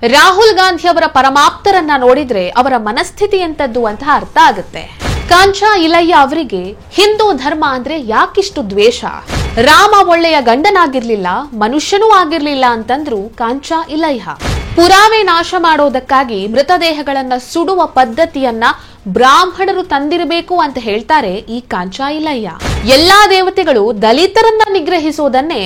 ರಾಹುಲ್ ಗಾಂಧಿ ಅವರ ಪರಮಾಪ್ತರನ್ನ ನೋಡಿದ್ರೆ ಅವರ ಮನಸ್ಥಿತಿ ಎಂತದ್ದು ಅಂತ ಅರ್ಥ ಆಗುತ್ತೆ. ಕಾಂಚಾ ಇಲಯ್ಯ ಅವರಿಗೆ ಹಿಂದೂ ಧರ್ಮ ಅಂದ್ರೆ ಯಾಕಿಷ್ಟು ದ್ವೇಷ? ರಾಮ ಒಳ್ಳೆಯ ಗಂಡನಾಗಿರ್ಲಿಲ್ಲ, ಮನುಷ್ಯನೂ ಆಗಿರ್ಲಿಲ್ಲ ಅಂತಂದ್ರು ಕಾಂಚಾ ಇಲಯ್ಯ. ಪುರಾವೆ ನಾಶ ಮಾಡೋದಕ್ಕಾಗಿ ಮೃತದೇಹಗಳನ್ನ ಸುಡುವ ಪದ್ಧತಿಯನ್ನ ಬ್ರಾಹ್ಮಣರು ತಂದಿರಬೇಕು ಅಂತ ಹೇಳ್ತಾರೆ ಈ ಕಾಂಚಾ ಇಲಯ್ಯ. ಎಲ್ಲಾ ದೇವತೆಗಳು ದಲಿತರನ್ನ ನಿಗ್ರಹಿಸುವುದನ್ನೇ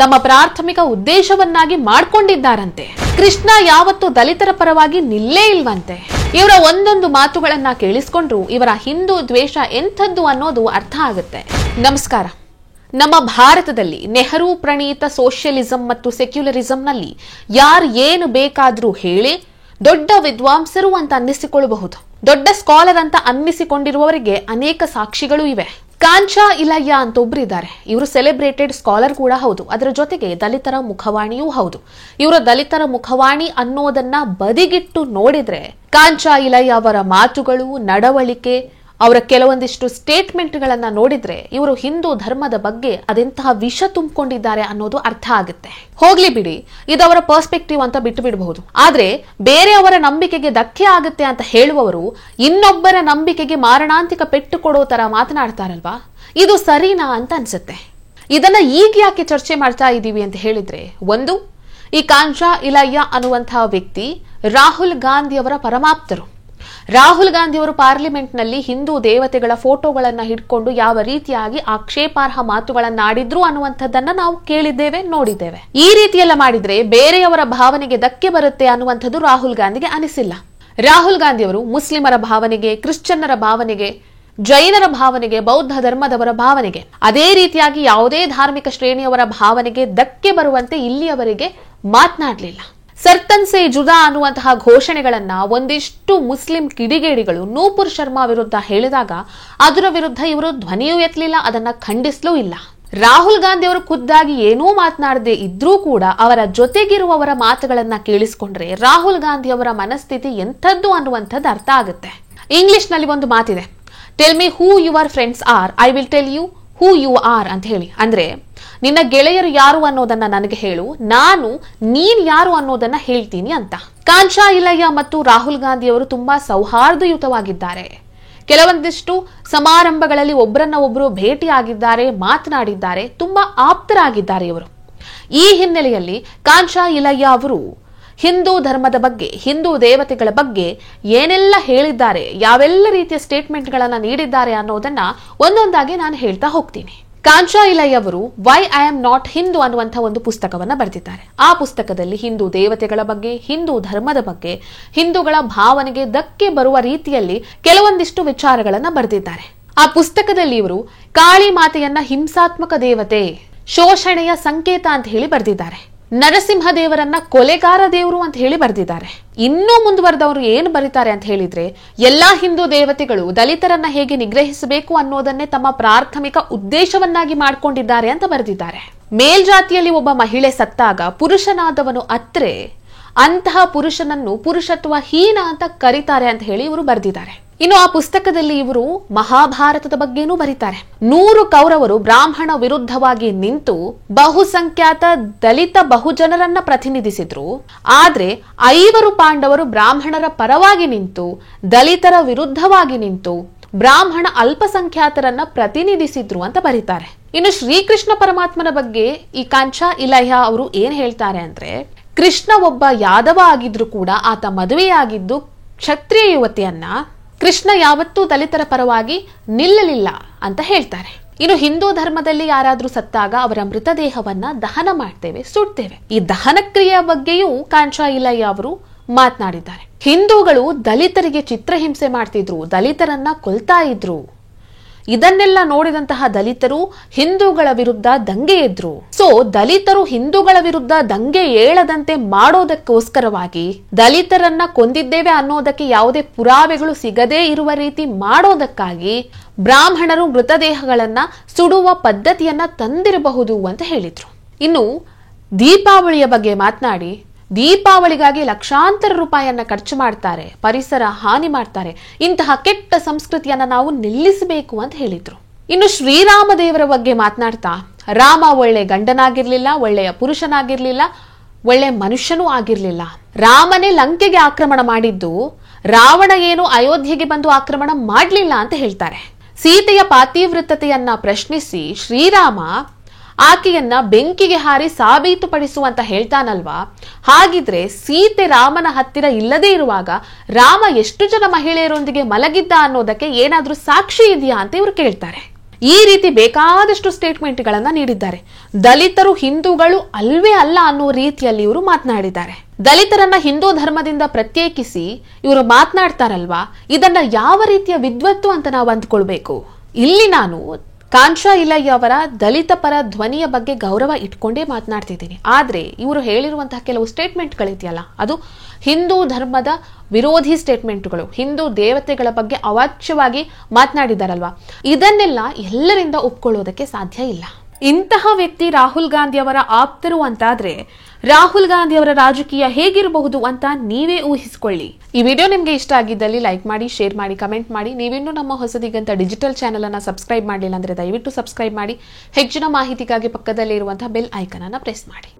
ತಮ್ಮ ಪ್ರಾಥಮಿಕ ಉದ್ದೇಶವನ್ನಾಗಿ ಮಾಡ್ಕೊಂಡಿದ್ದಾರಂತೆ. ಕೃಷ್ಣ ಯಾವತ್ತೂ ದಲಿತರ ಪರವಾಗಿ ನಿಲ್ಲೇ ಇಲ್ವಂತೆ. ಇವರ ಒಂದೊಂದು ಮಾತುಗಳನ್ನ ಕೇಳಿಸ್ಕೊಂಡ್ರು ಇವರ ಹಿಂದೂ ದ್ವೇಷ ಎಂಥದ್ದು ಅನ್ನೋದು ಅರ್ಥ ಆಗುತ್ತೆ. ನಮಸ್ಕಾರ. ನಮ್ಮ ಭಾರತದಲ್ಲಿ ನೆಹರು ಪ್ರಣೀತ ಸೋಷಿಯಲಿಸಂ ಮತ್ತು ಸೆಕ್ಯುಲರಿಸಂನಲ್ಲಿ ಯಾರು ಏನು ಬೇಕಾದ್ರೂ ಹೇಳಿ ದೊಡ್ಡ ವಿದ್ವಾಂಸರು ಅಂತ ಅನ್ನಿಸಿಕೊಳ್ಳಬಹುದು. ದೊಡ್ಡ ಸ್ಕಾಲರ್ ಅಂತ ಅನ್ನಿಸಿಕೊಂಡಿರುವವರಿಗೆ ಅನೇಕ ಸಾಕ್ಷಿಗಳು ಇವೆ. ಕಾಂಚಾ ಇಲಯ್ಯ ಅಂತ ಒಬ್ಬರಿದ್ದಾರೆ. ಇವರು ಸೆಲೆಬ್ರೇಟೆಡ್ ಸ್ಕಾಲರ್ ಕೂಡ ಹೌದು. ಅದರ ಜೊತೆಗೆ ದಲಿತರ ಮುಖವಾಣಿಯೂ ಹೌದು. ಇವರ ದಲಿತರ ಮುಖವಾಣಿ ಅನ್ನೋದನ್ನ ಬದಿಗಿಟ್ಟು ನೋಡಿದ್ರೆ ಕಾಂಚಾ ಇಲಯ್ಯ ಅವರ ಮಾತುಗಳು, ನಡವಳಿಕೆ, ಅವರ ಕೆಲವೊಂದಿಷ್ಟು ಸ್ಟೇಟ್ಮೆಂಟ್ಗಳನ್ನ ನೋಡಿದ್ರೆ ಇವರು ಹಿಂದೂ ಧರ್ಮದ ಬಗ್ಗೆ ಅದೆಂತಹ ವಿಷ ತುಂಬಿಕೊಂಡಿದ್ದಾರೆ ಅನ್ನೋದು ಅರ್ಥ ಆಗುತ್ತೆ. ಹೋಗ್ಲಿ ಬಿಡಿ, ಇದವರ ಪರ್ಸ್ಪೆಕ್ಟಿವ್ ಅಂತ ಬಿಟ್ಟು ಬಿಡಬಹುದು. ಆದ್ರೆ ಬೇರೆಯವರ ನಂಬಿಕೆಗೆ ಧಕ್ಕೆ ಆಗುತ್ತೆ ಅಂತ ಹೇಳುವವರು ಇನ್ನೊಬ್ಬರ ನಂಬಿಕೆಗೆ ಮಾರಣಾಂತಿಕ ಪೆಟ್ಟು ಕೊಡೋ ತರ ಮಾತನಾಡ್ತಾರಲ್ವಾ, ಇದು ಸರಿನಾ ಅಂತ ಅನ್ಸುತ್ತೆ. ಇದನ್ನ ಈಗ ಯಾಕೆ ಚರ್ಚೆ ಮಾಡ್ತಾ ಇದ್ದೀವಿ ಅಂತ ಹೇಳಿದ್ರೆ, ಒಂದು, ಈ ಕಾಂಚಾ ಇಲಯ್ಯ ಅನ್ನುವಂತಹ ವ್ಯಕ್ತಿ ರಾಹುಲ್ ಗಾಂಧಿ ಅವರ ಪರಮಾಪ್ತರು. ರಾಹುಲ್ ಗಾಂಧಿ ಅವರು ಪಾರ್ಲಿಮೆಂಟ್ ನಲ್ಲಿ ಹಿಂದೂ ದೇವತೆಗಳ ಫೋಟೋಗಳನ್ನ ಹಿಡ್ಕೊಂಡು ಯಾವ ರೀತಿಯಾಗಿ ಆಕ್ಷೇಪಾರ್ಹ ಮಾತುಗಳನ್ನ ಆಡಿದ್ರು ಅನ್ನುವಂಥದ್ದನ್ನ ನಾವು ಕೇಳಿದ್ದೇವೆ, ನೋಡಿದ್ದೇವೆ. ಈ ರೀತಿಯೆಲ್ಲ ಮಾಡಿದ್ರೆ ಬೇರೆಯವರ ಭಾವನೆಗೆ ಧಕ್ಕೆ ಬರುತ್ತೆ ಅನ್ನುವಂಥದ್ದು ರಾಹುಲ್ ಗಾಂಧಿಗೆ ಅನಿಸಿಲ್ಲ. ರಾಹುಲ್ ಗಾಂಧಿ ಅವರು ಮುಸ್ಲಿಮರ ಭಾವನೆಗೆ, ಕ್ರಿಶ್ಚಿಯನ್ನರ ಭಾವನೆಗೆ, ಜೈನರ ಭಾವನೆಗೆ, ಬೌದ್ಧ ಧರ್ಮದವರ ಭಾವನೆಗೆ, ಅದೇ ರೀತಿಯಾಗಿ ಯಾವುದೇ ಧಾರ್ಮಿಕ ಶ್ರೇಣಿಯವರ ಭಾವನೆಗೆ ಧಕ್ಕೆ ಬರುವಂತೆ ಇಲ್ಲಿಯವರೆಗೆ ಮಾತನಾಡಲಿಲ್ಲ. ಸರ್ತನ್ ಸೆ ಜುದಾ ಅನ್ನುವಂತಹ ಘೋಷಣೆಗಳನ್ನ ಒಂದಿಷ್ಟು ಮುಸ್ಲಿಂ ಕಿಡಿಗೇಡಿಗಳು ನೂಪುರ್ ಶರ್ಮಾ ವಿರುದ್ಧ ಹೇಳಿದಾಗ ಅದರ ವಿರುದ್ಧ ಇವರು ಧ್ವನಿಯೂ ಎತ್ತಲಿಲ್ಲ, ಅದನ್ನ ಖಂಡಿಸಲೂ ಇಲ್ಲ. ರಾಹುಲ್ ಗಾಂಧಿ ಅವರು ಖುದ್ದಾಗಿ ಏನೂ ಮಾತನಾಡದೆ ಇದ್ರೂ ಕೂಡ ಅವರ ಜೊತೆಗಿರುವವರ ಮಾತುಗಳನ್ನ ಕೇಳಿಸ್ಕೊಂಡ್ರೆ ರಾಹುಲ್ ಗಾಂಧಿ ಅವರ ಮನಸ್ಥಿತಿ ಎಂಥದ್ದು ಅನ್ನುವಂಥದ್ದು ಅರ್ಥ ಆಗುತ್ತೆ. ಇಂಗ್ಲಿಷ್ ನಲ್ಲಿ ಒಂದು ಮಾತಿದೆ, tell me who your friends are, I will tell you who you are ಅಂತ ಹೇಳಿ. ಅಂದ್ರೆ ನಿನ್ನ ಗೆಳೆಯರು ಯಾರು ಅನ್ನೋದನ್ನ ನನಗೆ ಹೇಳು, ನಾನು ನೀನ್ ಯಾರು ಅನ್ನೋದನ್ನ ಹೇಳ್ತೀನಿ ಅಂತ. ಕಾಂಚಾ ಇಲಯ್ಯ ಮತ್ತು ರಾಹುಲ್ ಗಾಂಧಿ ಅವರು ತುಂಬಾ ಸೌಹಾರ್ದಯುತವಾಗಿದ್ದಾರೆ. ಕೆಲವೊಂದಿಷ್ಟು ಸಮಾರಂಭಗಳಲ್ಲಿ ಒಬ್ಬರನ್ನ ಒಬ್ಬರು ಭೇಟಿಯಾಗಿದ್ದಾರೆ, ಮಾತನಾಡಿದ್ದಾರೆ, ತುಂಬಾ ಆಪ್ತರಾಗಿದ್ದಾರೆ ಇವರು. ಈ ಹಿನ್ನೆಲೆಯಲ್ಲಿ ಕಾಂಚಾ ಇಲಯ್ಯ ಅವರು ಹಿಂದೂ ಧರ್ಮದ ಬಗ್ಗೆ, ಹಿಂದೂ ದೇವತೆಗಳ ಬಗ್ಗೆ ಏನೆಲ್ಲ ಹೇಳಿದ್ದಾರೆ, ಯಾವೆಲ್ಲ ರೀತಿಯ ಸ್ಟೇಟ್ಮೆಂಟ್ಗಳನ್ನ ನೀಡಿದ್ದಾರೆ ಅನ್ನೋದನ್ನ ಒಂದೊಂದಾಗಿ ನಾನು ಹೇಳ್ತಾ ಹೋಗ್ತೀನಿ. ಕಾಂಚಾ ಇಲಯ್ಯ ಅವರು why I am not Hindu ಅನ್ನುವಂತಹ ಒಂದು ಪುಸ್ತಕವನ್ನ ಬರೆದಿದ್ದಾರೆ. ಆ ಪುಸ್ತಕದಲ್ಲಿ ಹಿಂದೂ ದೇವತೆಗಳ ಬಗ್ಗೆ, ಹಿಂದೂ ಧರ್ಮದ ಬಗ್ಗೆ, ಹಿಂದೂಗಳ ಭಾವನೆಗೆ ಧಕ್ಕೆ ಬರುವ ರೀತಿಯಲ್ಲಿ ಕೆಲವೊಂದಿಷ್ಟು ವಿಚಾರಗಳನ್ನ ಬರೆದಿದ್ದಾರೆ. ಆ ಪುಸ್ತಕದಲ್ಲಿ ಇವರು ಕಾಳಿ ಮಾತೆಯನ್ನ ಹಿಂಸಾತ್ಮಕ ದೇವತೆ, ಶೋಷಣೆಯ ಸಂಕೇತ ಅಂತ ಹೇಳಿ ಬರೆದಿದ್ದಾರೆ. ನರಸಿಂಹ ದೇವರನ್ನ ಕೊಲೆಗಾರ ದೇವರು ಅಂತ ಹೇಳಿ ಬರೆದಿದ್ದಾರೆ. ಇನ್ನೂ ಮುಂದುವರೆದವರು ಏನು ಬರೀತಾರೆ ಅಂತ ಹೇಳಿದ್ರೆ, ಎಲ್ಲಾ ಹಿಂದೂ ದೇವತೆಗಳು ದಲಿತರನ್ನ ಹೇಗೆ ನಿಗ್ರಹಿಸಬೇಕು ಅನ್ನೋದನ್ನೇ ತಮ್ಮ ಪ್ರಾಥಮಿಕ ಉದ್ದೇಶವನ್ನಾಗಿ ಮಾಡ್ಕೊಂಡಿದ್ದಾರೆ ಅಂತ ಬರೆದಿದ್ದಾರೆ. ಮೇಲ್ಜಾತಿಯಲ್ಲಿ ಒಬ್ಬ ಮಹಿಳೆ ಸತ್ತಾಗ ಪುರುಷನಾದವನು ಅತ್ರೆ ಅಂತಹ ಪುರುಷನನ್ನು ಪುರುಷತ್ವ ಹೀನ ಅಂತ ಕರೀತಾರೆ ಅಂತ ಹೇಳಿ ಇವರು ಬರೆದಿದ್ದಾರೆ. ಇನ್ನು ಆ ಪುಸ್ತಕದಲ್ಲಿ ಇವರು ಮಹಾಭಾರತದ ಬಗ್ಗೆನೂ ಬರೀತಾರೆ. 100 ಕೌರವರು ಬ್ರಾಹ್ಮಣ ವಿರುದ್ಧವಾಗಿ ನಿಂತು ಬಹುಸಂಖ್ಯಾತ ದಲಿತ ಬಹುಜನರನ್ನ ಪ್ರತಿನಿಧಿಸಿದ್ರು. ಆದ್ರೆ 5 ಪಾಂಡವರು ಬ್ರಾಹ್ಮಣರ ಪರವಾಗಿ ನಿಂತು ದಲಿತರ ವಿರುದ್ಧವಾಗಿ ನಿಂತು ಬ್ರಾಹ್ಮಣ ಅಲ್ಪಸಂಖ್ಯಾತರನ್ನ ಪ್ರತಿನಿಧಿಸಿದ್ರು ಅಂತ ಬರೀತಾರೆ. ಇನ್ನು ಶ್ರೀಕೃಷ್ಣ ಪರಮಾತ್ಮನ ಬಗ್ಗೆ ಈ ಕಾಂಚಾ ಇಲಯ್ಯ ಅವರು ಏನ್ ಹೇಳ್ತಾರೆ ಅಂದ್ರೆ, ಕೃಷ್ಣ ಒಬ್ಬ ಯಾದವ ಆಗಿದ್ರು ಕೂಡ ಆತ ಮದುವೆಯಾಗಿದ್ದು ಕ್ಷತ್ರಿಯ ಯುವತಿಯನ್ನ. ಕೃಷ್ಣ ಯಾವತ್ತೂ ದಲಿತರ ಪರವಾಗಿ ನಿಲ್ಲಲಿಲ್ಲ ಅಂತ ಹೇಳ್ತಾರೆ. ಇನ್ನು ಹಿಂದೂ ಧರ್ಮದಲ್ಲಿ ಯಾರಾದ್ರೂ ಸತ್ತಾಗ ಅವರ ಮೃತದೇಹವನ್ನ ದಹನ ಮಾಡ್ತೇವೆ, ಸುಡ್ತೇವೆ. ಈ ದಹನ ಕ್ರಿಯೆಯ ಬಗ್ಗೆಯೂ ಕಾಂಚಾ ಇಲಯ್ಯ ಅವರು ಮಾತನಾಡಿದ್ದಾರೆ. ಹಿಂದೂಗಳು ದಲಿತರಿಗೆ ಚಿತ್ರಹಿಂಸೆ ಮಾಡ್ತಿದ್ರು, ದಲಿತರನ್ನ ಕೊಲ್ತಾ ಇದ್ರು. ಇದನ್ನೆಲ್ಲ ನೋಡಿದಂತಹ ದಲಿತರು ಹಿಂದೂಗಳ ವಿರುದ್ಧ ದಂಗೆ ಎದ್ರು. ಸೊ ದಲಿತರು ಹಿಂದೂಗಳ ವಿರುದ್ಧ ದಂಗೆ ಏಳದಂತೆ ಮಾಡೋದಕ್ಕೋಸ್ಕರವಾಗಿ, ದಲಿತರನ್ನ ಕೊಂದಿದ್ದೇವೆ ಅನ್ನೋದಕ್ಕೆ ಯಾವುದೇ ಪುರಾವೆಗಳು ಸಿಗದೇ ಇರುವ ರೀತಿ ಮಾಡೋದಕ್ಕಾಗಿ ಬ್ರಾಹ್ಮಣರು ಮೃತದೇಹಗಳನ್ನ ಸುಡುವ ಪದ್ಧತಿಯನ್ನ ತಂದಿರಬಹುದು ಅಂತ ಹೇಳಿದ್ರು. ಇನ್ನು ದೀಪಾವಳಿಯ ಬಗ್ಗೆ ಮಾತನಾಡಿ, ದೀಪಾವಳಿಗಾಗಿ ಲಕ್ಷಾಂತರ ರೂಪಾಯಿಯನ್ನ ಖರ್ಚು ಮಾಡ್ತಾರೆ, ಪರಿಸರ ಹಾನಿ ಮಾಡ್ತಾರೆ, ಇಂತಹ ಕೆಟ್ಟ ಸಂಸ್ಕೃತಿಯನ್ನ ನಾವು ನಿಲ್ಲಿಸಬೇಕು ಅಂತ ಹೇಳಿದ್ರು. ಇನ್ನು ಶ್ರೀರಾಮ ದೇವರ ಬಗ್ಗೆ ಮಾತನಾಡ್ತಾ, ರಾಮ ಒಳ್ಳೆ ಗಂಡನಾಗಿರ್ಲಿಲ್ಲ, ಒಳ್ಳೆಯ ಪುರುಷನಾಗಿರ್ಲಿಲ್ಲ, ಒಳ್ಳೆ ಮನುಷ್ಯನೂ ಆಗಿರ್ಲಿಲ್ಲ. ರಾಮನೇ ಲಂಕೆಗೆ ಆಕ್ರಮಣ ಮಾಡಿದ್ದು, ರಾವಣ ಏನು ಅಯೋಧ್ಯೆಗೆ ಬಂದು ಆಕ್ರಮಣ ಮಾಡಲಿಲ್ಲ ಅಂತ ಹೇಳ್ತಾರೆ. ಸೀತೆಯ ಪಾತಿವ್ರತತೆಯನ್ನ ಪ್ರಶ್ನಿಸಿ ಶ್ರೀರಾಮ ಆಕೆಯನ್ನ ಬೆಂಕಿಗೆ ಹಾರಿ ಸಾಬೀತುಪಡಿಸುವಂತ ಹೇಳ್ತಾನಲ್ವಾ. ಹಾಗಿದ್ರೆ ಸೀತೆ ರಾಮನ ಹತ್ತಿರ ಇಲ್ಲದೇ ಇರುವಾಗ ರಾಮ ಎಷ್ಟು ಜನ ಮಹಿಳೆಯರೊಂದಿಗೆ ಮಲಗಿದ್ದ ಅನ್ನೋದಕ್ಕೆ ಏನಾದ್ರೂ ಸಾಕ್ಷಿ ಇದೆಯಾ ಅಂತ ಇವರು ಕೇಳ್ತಾರೆ. ಈ ರೀತಿ ಬೇಕಾದಷ್ಟು ಸ್ಟೇಟ್ಮೆಂಟ್ಗಳನ್ನ ನೀಡಿದ್ದಾರೆ. ದಲಿತರು ಹಿಂದೂಗಳು ಅಲ್ವೇ ಅಲ್ಲ ಅನ್ನೋ ರೀತಿಯಲ್ಲಿ ಇವರು ಮಾತನಾಡಿದ್ದಾರೆ. ದಲಿತರನ್ನ ಹಿಂದೂ ಧರ್ಮದಿಂದ ಪ್ರತ್ಯೇಕಿಸಿ ಇವರು ಮಾತನಾಡ್ತಾರಲ್ವಾ, ಇದನ್ನ ಯಾವ ರೀತಿಯ ವಿದ್ವತ್ತು ಅಂತ ನಾವು ಅಂದ್ಕೊಳ್ಬೇಕು. ಇಲ್ಲಿ ನಾನು ಕಾಂಚಾ ಇಲಯ್ಯ ಅವರ ದಲಿತ ಪರ ಧ್ವನಿಯ ಬಗ್ಗೆ ಗೌರವ ಇಟ್ಕೊಂಡೇ ಮಾತನಾಡ್ತಿದ್ದೀನಿ. ಆದ್ರೆ ಇವರು ಹೇಳಿರುವಂತಹ ಕೆಲವು ಸ್ಟೇಟ್ಮೆಂಟ್ಗಳಿದೆಯಲ್ಲ, ಅದು ಹಿಂದೂ ಧರ್ಮದ ವಿರೋಧಿ ಸ್ಟೇಟ್ಮೆಂಟ್ಗಳು, ಹಿಂದೂ ದೇವತೆಗಳ ಬಗ್ಗೆ ಅವಾಚ್ಯವಾಗಿ ಮಾತನಾಡಿದಾರಲ್ವಾ, ಇದನ್ನೆಲ್ಲ ಎಲ್ಲರಿಂದ ಒಪ್ಕೊಳ್ಳೋದಕ್ಕೆ ಸಾಧ್ಯ ಇಲ್ಲ. ಇಂತಹ ವ್ಯಕ್ತಿ ರಾಹುಲ್ ಗಾಂಧಿ ಅವರ ಆಪ್ತರು ಅಂತಾದ್ರೆ ರಾಹುಲ್ ಗಾಂಧಿ ಅವರ ರಾಜಕೀಯ ಹೇಗಿರಬಹುದು ಅಂತ ನೀವೇ ಊಹಿಸಿಕೊಳ್ಳಿ. ಈ ವಿಡಿಯೋ ನಿಮ್ಗೆ ಇಷ್ಟ ಆಗಿದ್ದಲ್ಲಿ ಲೈಕ್ ಮಾಡಿ, ಶೇರ್ ಮಾಡಿ, ಕಮೆಂಟ್ ಮಾಡಿ. ನೀವಿನ್ನೂ ನಮ್ಮ ಹೊಸದಿಗಂತ ಡಿಜಿಟಲ್ ಚಾನೆಲ್ ಅನ್ನ ಸಬ್ಸ್ಕ್ರೈಬ್ ಮಾಡಲಿಲ್ಲ ಅಂದ್ರೆ ದಯವಿಟ್ಟು ಸಬ್ಸ್ಕ್ರೈಬ್ ಮಾಡಿ. ಹೆಚ್ಚಿನ ಮಾಹಿತಿಗಾಗಿ ಪಕ್ಕದಲ್ಲಿ ಇರುವಂತಹ ಬೆಲ್ ಐಕನ್ ಅನ್ನ ಪ್ರೆಸ್ ಮಾಡಿ.